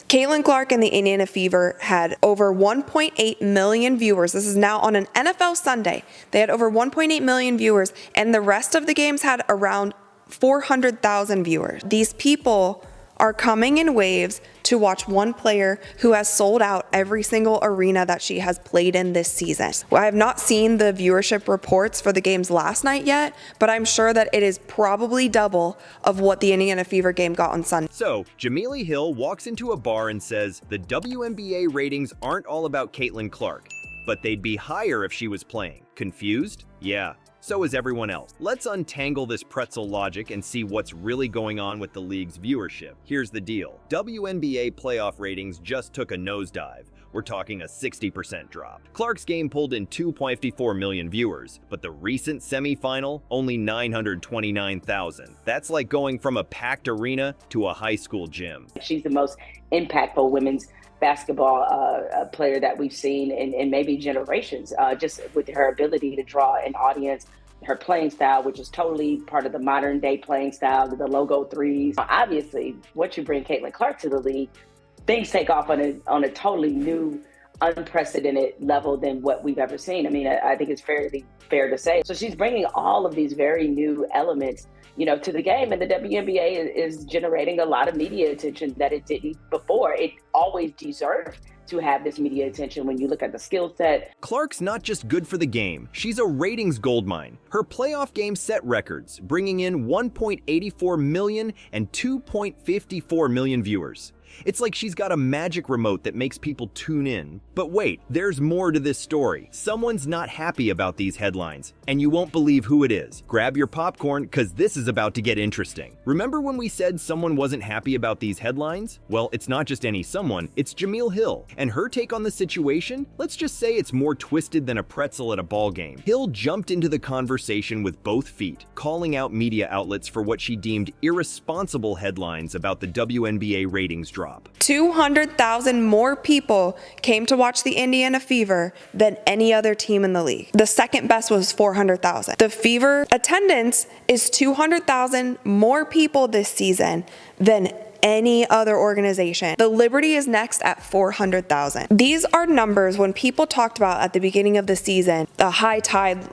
Caitlin Clark and the Indiana Fever had over 1.8 million viewers. This is now on an NFL Sunday. They had over 1.8 million viewers, and the rest of the games had around 400,000 viewers. These people are coming in waves to watch one player who has sold out every single arena that she has played in this season. Well, I have not seen the viewership reports for the games last night yet, but I'm sure that it is probably double of what the Indiana Fever game got on Sunday. So, Jemele Hill walks into a bar and says the WNBA ratings aren't all about Caitlin Clark, but they'd be higher if she was playing. Confused? Yeah. So is everyone else. Let's untangle this pretzel logic and see what's really going on with the league's viewership. Here's the deal. WNBA playoff ratings just took a nosedive. We're talking a 60% drop. Clark's game pulled in 2.54 million viewers, but the recent semifinal, only 929,000. That's like going from a packed arena to a high school gym. She's the most impactful women's basketball player that we've seen in maybe generations, just with her ability to draw an audience, her playing style, which is totally part of the modern day playing style, the logo threes. Obviously, once you bring Caitlin Clark to the league, things take off on a totally new, unprecedented level than what we've ever seen. I mean, I think it's fairly fair to say. So she's bringing all of these very new elements, to the game, and the WNBA is generating a lot of media attention that it didn't before. It always deserved to have this media attention when you look at the skill set. Clark's not just good for the game, she's a ratings goldmine. Her playoff games set records, bringing in 1.84 million and 2.54 million viewers. It's like she's got a magic remote that makes people tune in. But wait, there's more to this story. Someone's not happy about these headlines, and you won't believe who it is. Grab your popcorn, because this is about to get interesting. Remember when we said someone wasn't happy about these headlines? Well, it's not just any someone, it's Jemele Hill. And her take on the situation? Let's just say it's more twisted than a pretzel at a ball game. Hill jumped into the conversation with both feet, calling out media outlets for what she deemed irresponsible headlines about the WNBA ratings drop. 200,000 more people came to watch the Indiana Fever than any other team in the league. The second best was 400,000. The Fever attendance is 200,000 more people this season than any other organization. The Liberty is next at 400,000. These are numbers when people talked about at the beginning of the season, the high tide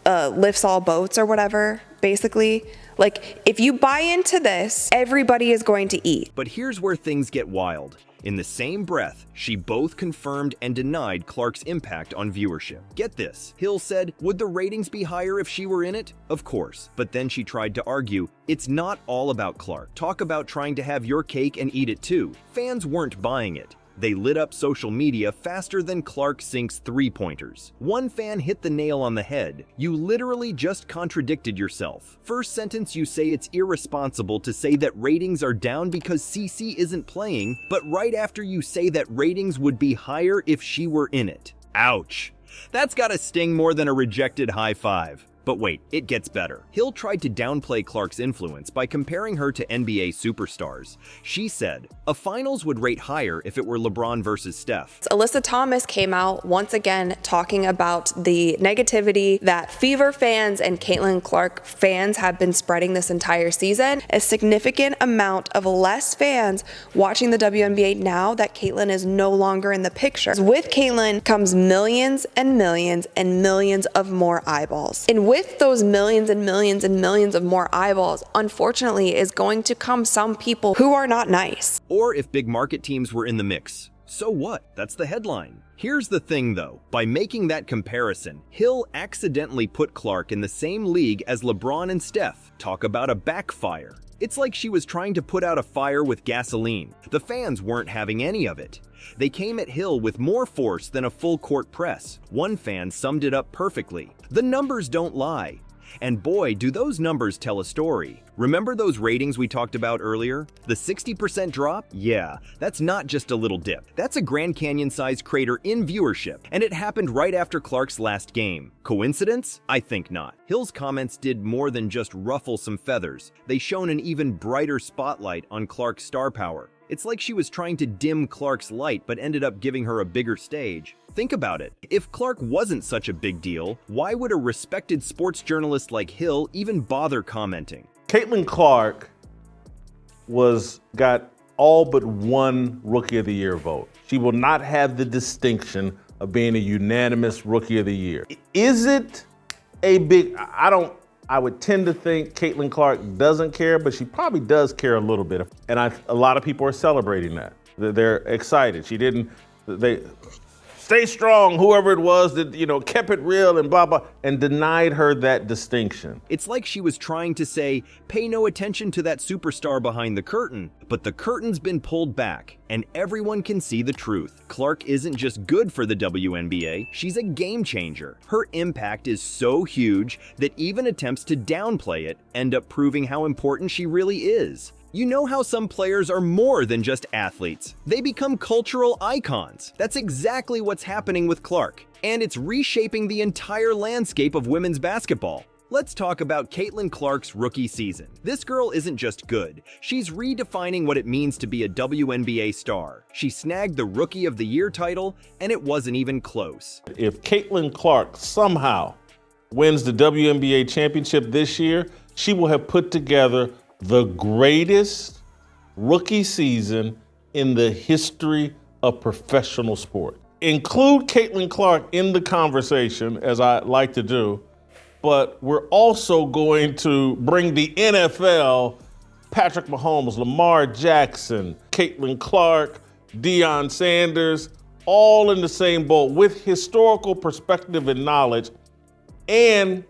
lifts all boats or whatever, basically. Like, if you buy into this, everybody is going to eat. But here's where things get wild. In the same breath, she both confirmed and denied Clark's impact on viewership. Get this, Hill said, would the ratings be higher if she were in it? Of course. But then she tried to argue, it's not all about Clark. Talk about trying to have your cake and eat it too. Fans weren't buying it. They lit up social media faster than Clark sinks three-pointers. One fan hit the nail on the head. You literally just contradicted yourself. First sentence, you say it's irresponsible to say that ratings are down because CC isn't playing, but right after you say that ratings would be higher if she were in it. Ouch. That's gotta sting more than a rejected high five. But wait, it gets better. Hill tried to downplay Clark's influence by comparing her to NBA superstars. She said, a finals would rate higher if it were LeBron versus Steph. Alyssa Thomas came out once again talking about the negativity that Fever fans and Caitlin Clark fans have been spreading this entire season. A significant amount of less fans watching the WNBA now that Caitlin is no longer in the picture. With Caitlin comes millions and millions and millions of more eyeballs. And with those millions and millions and millions of more eyeballs, unfortunately, is going to come some people who are not nice. Or if big market teams were in the mix. So what? That's the headline. Here's the thing though, by making that comparison, Hill accidentally put Clark in the same league as LeBron and Steph. Talk about a backfire. It's like she was trying to put out a fire with gasoline. The fans weren't having any of it. They came at Hill with more force than a full court press. One fan summed it up perfectly. The numbers don't lie. And boy, do those numbers tell a story. Remember those ratings we talked about earlier? The 60% drop? Yeah, that's not just a little dip. That's a Grand Canyon-sized crater in viewership, and it happened right after Clark's last game. Coincidence? I think not. Hill's comments did more than just ruffle some feathers. They shone an even brighter spotlight on Clark's star power. It's like she was trying to dim Clark's light but ended up giving her a bigger stage. Think about it. If Clark wasn't such a big deal, why would a respected sports journalist like Hill even bother commenting? Caitlin Clark got all but one Rookie of the Year vote. She will not have the distinction of being a unanimous Rookie of the Year. Is it a big, I would tend to think Caitlin Clark doesn't care, but she probably does care a little bit. And a lot of people are celebrating that. They're excited. They stay strong, whoever it was that, kept it real and blah, blah, and denied her that distinction. It's like she was trying to say, pay no attention to that superstar behind the curtain, but the curtain's been pulled back, and everyone can see the truth. Clark isn't just good for the WNBA, she's a game changer. Her impact is so huge that even attempts to downplay it end up proving how important she really is. You know how some players are more than just athletes. They become cultural icons. That's exactly what's happening with Clark, and it's reshaping the entire landscape of women's basketball. Let's talk about Caitlin Clark's rookie season. This girl isn't just good, she's redefining what it means to be a WNBA star. She snagged the Rookie of the Year title, and it wasn't even close. If Caitlin Clark somehow wins the WNBA championship this year, she will have put together the greatest rookie season in the history of professional sport. Include Caitlin Clark in the conversation, as I like to do, but we're also going to bring the NFL, Patrick Mahomes, Lamar Jackson, Caitlin Clark, Deion Sanders, all in the same boat with historical perspective and knowledge. And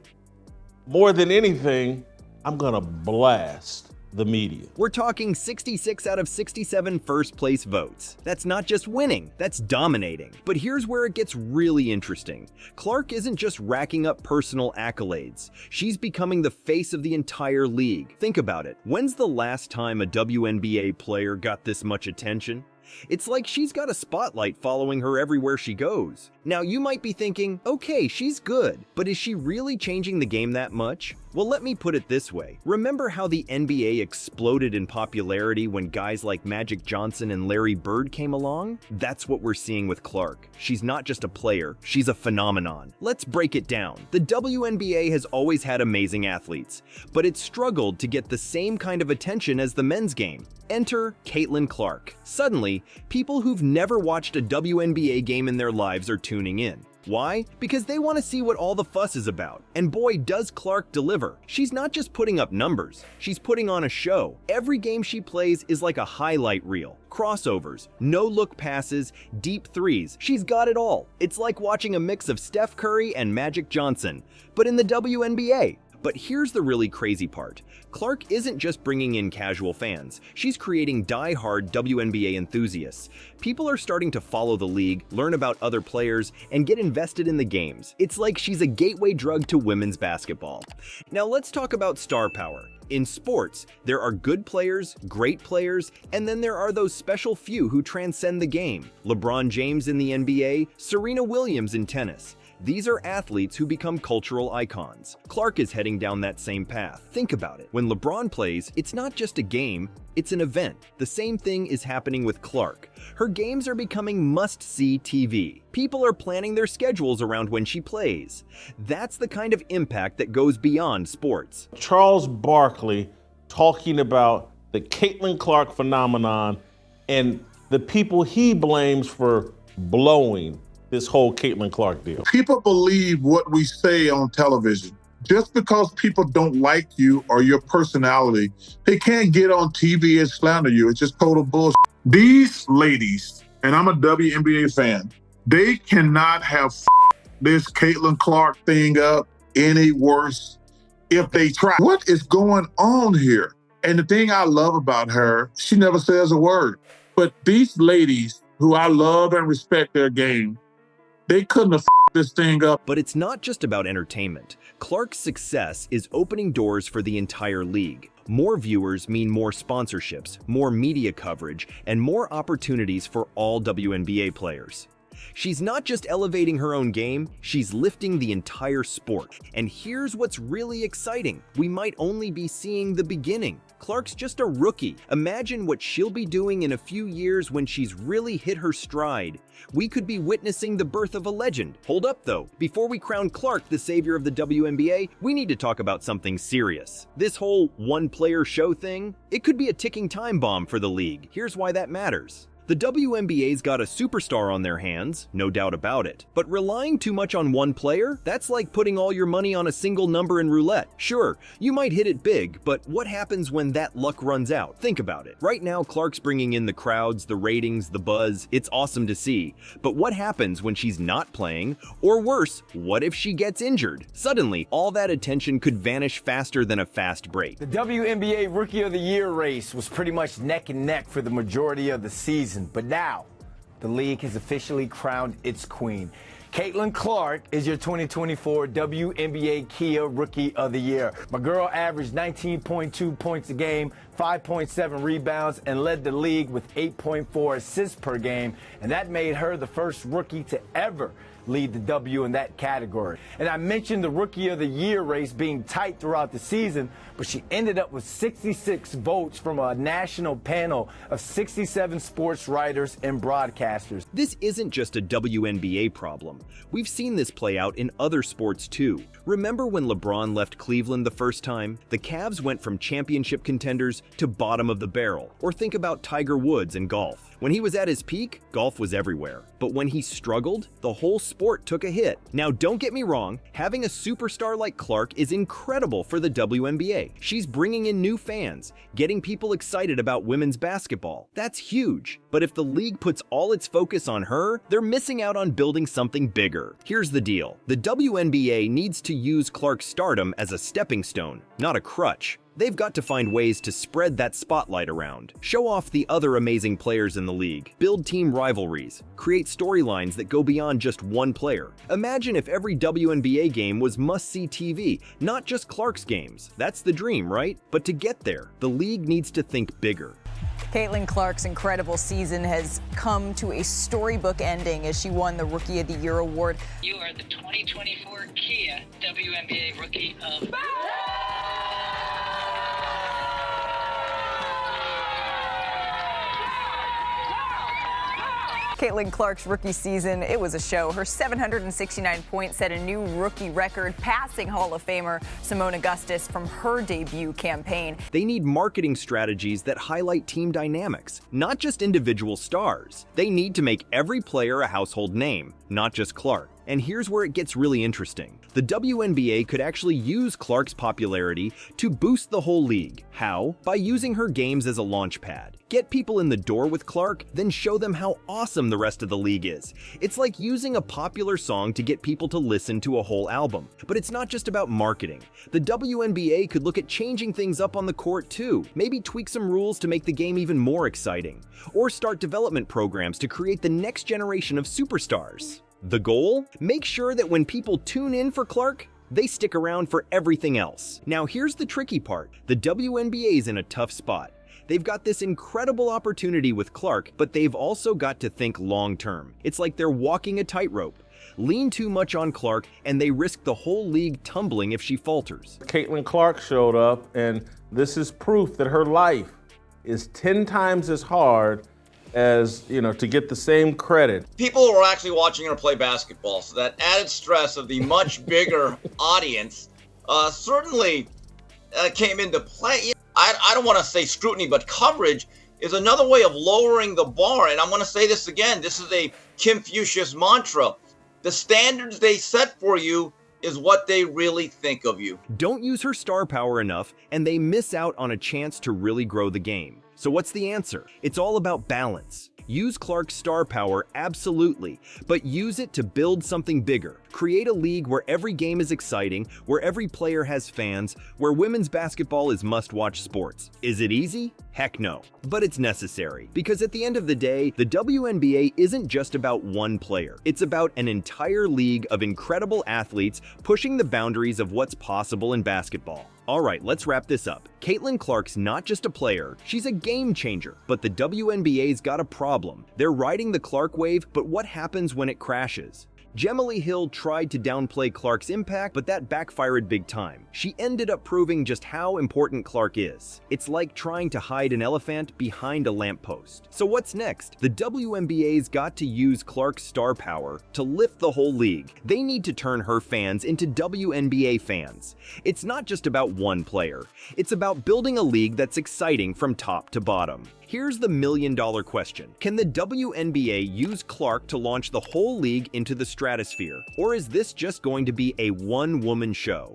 more than anything, I'm gonna blast the media. We're talking 66 out of 67 first place votes. That's not just winning, that's dominating. But here's where it gets really interesting. Clark isn't just racking up personal accolades. She's becoming the face of the entire league. Think about it. When's the last time a WNBA player got this much attention? It's like she's got a spotlight following her everywhere she goes. Now you might be thinking, okay, she's good, but is she really changing the game that much? Well, let me put it this way. Remember how the NBA exploded in popularity when guys like Magic Johnson and Larry Bird came along? That's what we're seeing with Clark. She's not just a player, she's a phenomenon. Let's break it down. The WNBA has always had amazing athletes, but it's struggled to get the same kind of attention as the men's game. Enter Caitlin Clark. Suddenly, people who've never watched a WNBA game in their lives are tuning in. Why? Because they want to see what all the fuss is about. And boy, does Clark deliver. She's not just putting up numbers, she's putting on a show. Every game she plays is like a highlight reel. Crossovers, no-look passes, deep threes. She's got it all. It's like watching a mix of Steph Curry and Magic Johnson, but in the WNBA. But here's the really crazy part. Clark isn't just bringing in casual fans. She's creating die-hard WNBA enthusiasts. People are starting to follow the league, learn about other players, and get invested in the games. It's like she's a gateway drug to women's basketball. Now let's talk about star power. In sports, there are good players, great players, and then there are those special few who transcend the game. LeBron James in the NBA, Serena Williams in tennis. These are athletes who become cultural icons. Clark is heading down that same path. Think about it. When LeBron plays, it's not just a game, it's an event. The same thing is happening with Clark. Her games are becoming must-see TV. People are planning their schedules around when she plays. That's the kind of impact that goes beyond sports. Charles Barkley talking about the Caitlin Clark phenomenon and the people he blames for blowing this whole Caitlin Clark deal. People believe what we say on television. Just because people don't like you or your personality, they can't get on TV and slander you. It's just total bullshit. These ladies, and I'm a WNBA fan, they cannot have this Caitlin Clark thing up any worse if they try. What is going on here? And the thing I love about her, she never says a word. But these ladies, who I love and respect their game, they couldn't have this thing up. But it's not just about entertainment. Clark's success is opening doors for the entire league. More viewers mean more sponsorships, more media coverage, and more opportunities for all WNBA players. She's not just elevating her own game, she's lifting the entire sport. And here's what's really exciting. We might only be seeing the beginning. Clark's just a rookie. Imagine what she'll be doing in a few years when she's really hit her stride. We could be witnessing the birth of a legend. Hold up though, before we crown Clark the savior of the WNBA, we need to talk about something serious. This whole one-player show thing, it could be a ticking time bomb for the league. Here's why that matters. The WNBA's got a superstar on their hands, no doubt about it. But relying too much on one player, that's like putting all your money on a single number in roulette. Sure, you might hit it big, but what happens when that luck runs out? Think about it. Right now, Clark's bringing in the crowds, the ratings, the buzz. It's awesome to see. But what happens when she's not playing? Or worse, what if she gets injured? Suddenly, all that attention could vanish faster than a fast break. The WNBA Rookie of the Year race was pretty much neck and neck for the majority of the season. But now, the league has officially crowned its queen. Caitlin Clark is your 2024 WNBA Kia Rookie of the Year. My girl averaged 19.2 points a game, 5.7 rebounds, and led the league with 8.4 assists per game. And that made her the first rookie to ever lead the W in that category. And I mentioned the Rookie of the Year race being tight throughout the season, but she ended up with 66 votes from a national panel of 67 sports writers and broadcasters. This isn't just a WNBA problem. We've seen this play out in other sports too. Remember when LeBron left Cleveland the first time? The Cavs went from championship contenders to bottom of the barrel. Or think about Tiger Woods in golf. When he was at his peak, golf was everywhere. But when he struggled, the whole sport took a hit. Now don't get me wrong, having a superstar like Clark is incredible for the WNBA. She's bringing in new fans, getting people excited about women's basketball. That's huge. But if the league puts all its focus on her, they're missing out on building something bigger. Here's the deal. The WNBA needs to use Clark's stardom as a stepping stone, not a crutch. They've got to find ways to spread that spotlight around, show off the other amazing players in the league, build team rivalries, create storylines that go beyond just one player. Imagine if every WNBA game was must-see TV, not just Clark's games. That's the dream, right? But to get there, the league needs to think bigger. Caitlin Clark's incredible season has come to a storybook ending as she won the Rookie of the Year award. You are the 2024 Kia WNBA Rookie of Caitlin Clark's rookie season, it was a show. Her 769 points set a new rookie record, passing Hall of Famer Simone Augustus from her debut campaign. They need marketing strategies that highlight team dynamics, not just individual stars. They need to make every player a household name, not just Clark. And here's where it gets really interesting. The WNBA could actually use Clark's popularity to boost the whole league. How? By using her games as a launch pad. Get people in the door with Clark, then show them how awesome the rest of the league is. It's like using a popular song to get people to listen to a whole album. But it's not just about marketing. The WNBA could look at changing things up on the court too. Maybe tweak some rules to make the game even more exciting. Or start development programs to create the next generation of superstars. The goal? Make sure that when people tune in for Clark, they stick around for everything else. Now here's the tricky part. The WNBA is in a tough spot. They've got this incredible opportunity with Clark, but they've also got to think long term. It's like they're walking a tightrope. Lean too much on Clark, and they risk the whole league tumbling if she falters. Caitlin Clark showed up, and this is proof that her life is 10 times as hard as, to get the same credit. People were actually watching her play basketball, so that added stress of the much bigger audience certainly came into play. I don't want to say scrutiny, but coverage is another way of lowering the bar. And I'm going to say this again. This is a Confucius mantra. The standards they set for you is what they really think of you. Don't use her star power enough, and they miss out on a chance to really grow the game. So what's the answer? It's all about balance. Use Clark's star power, absolutely, but use it to build something bigger. Create a league where every game is exciting, where every player has fans, where women's basketball is must-watch sports. Is it easy? Heck no. But it's necessary, because at the end of the day, the WNBA isn't just about one player. It's about an entire league of incredible athletes pushing the boundaries of what's possible in basketball. Alright, let's wrap this up. Caitlin Clark's not just a player, she's a game changer. But the WNBA's got a problem. They're riding the Clark wave, but what happens when it crashes? Jemele Hill tried to downplay Clark's impact, but that backfired big time. She ended up proving just how important Clark is. It's like trying to hide an elephant behind a lamppost. So what's next? The WNBA's got to use Clark's star power to lift the whole league. They need to turn her fans into WNBA fans. It's not just about one player. It's about building a league that's exciting from top to bottom. Here's the million-dollar question. Can the WNBA use Clark to launch the whole league into the stratosphere? Or is this just going to be a one-woman show?